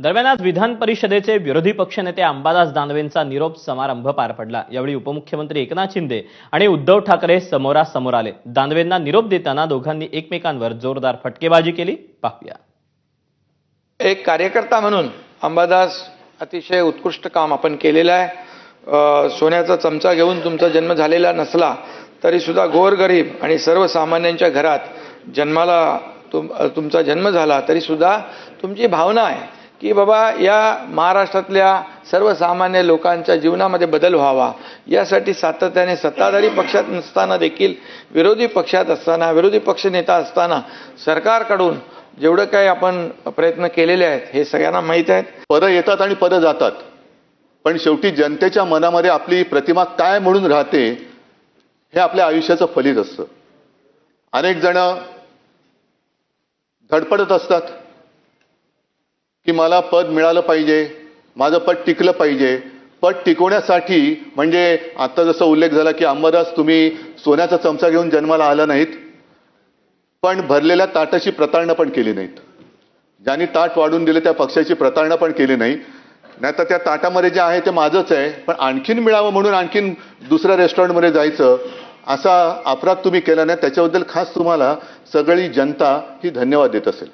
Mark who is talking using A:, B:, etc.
A: दरम्यान आज विधान परिषदेचे विरोधी पक्षनेते अंबादास दानवेंचा निरोप समारंभ पार पडला। यावेळी उपमुख्यमंत्री एकनाथ शिंदे आणि उद्धव ठाकरे समोरासमोर आले। दानवेंना निरोप देताना दोघांनी एकमेकांवर जोरदार फटकेबाजी केली। पाहूया।
B: एक कार्यकर्ता म्हणून अंबादास अतिशय उत्कृष्ट काम आपण केलेलं आहे। सोन्याचा चमचा घेऊन तुमचा जन्म झालेला नसला तरी सुद्धा गोरगरीब आणि सर्वसामान्यांच्या घरात जन्माला तुमचा जन्म झाला तरी सुद्धा तुमची भावना आहे की बाबा या महाराष्ट्रातल्या सर्वसामान्य लोकांच्या जीवनामध्ये बदल व्हावा, यासाठी सातत्याने सत्ताधारी पक्षात नसताना देखील विरोधी पक्षात असताना, विरोधी पक्षनेता असताना सरकारकडून जेवढं काही आपण प्रयत्न केलेले आहेत हे सगळ्यांना माहीत आहे।
C: पदं येतात आणि पदं जातात, पण शेवटी जनतेच्या मनामध्ये आपली प्रतिमा काय म्हणून राहते हे आपल्या आयुष्याचं फलित असतं। अनेक जण धडपडत असतात की मला पद मिळालं पाहिजे, माझं पद टिकलं पाहिजे। पद टिकवण्यासाठी म्हणजे आता जसं उल्लेख झाला की अंबादास तुम्ही सोन्याचा चमचा घेऊन जन्माला आला नाहीत, पण भरलेल्या ताटाची प्रतारणा पण केली नाहीत। ज्यांनी ताट वाढून दिले त्या पक्षाची प्रतारणा पण केली नाही। नाहीतर त्या ताटामध्ये जे आहे ते माझंच आहे, पण आणखीन मिळावं म्हणून आणखीन दुसऱ्या रेस्टॉरंटमध्ये जायचं असा अपराध तुम्ही केला नाही। त्याच्याबद्दल खास तुम्हाला सगळी जनता ही धन्यवाद देत असेल।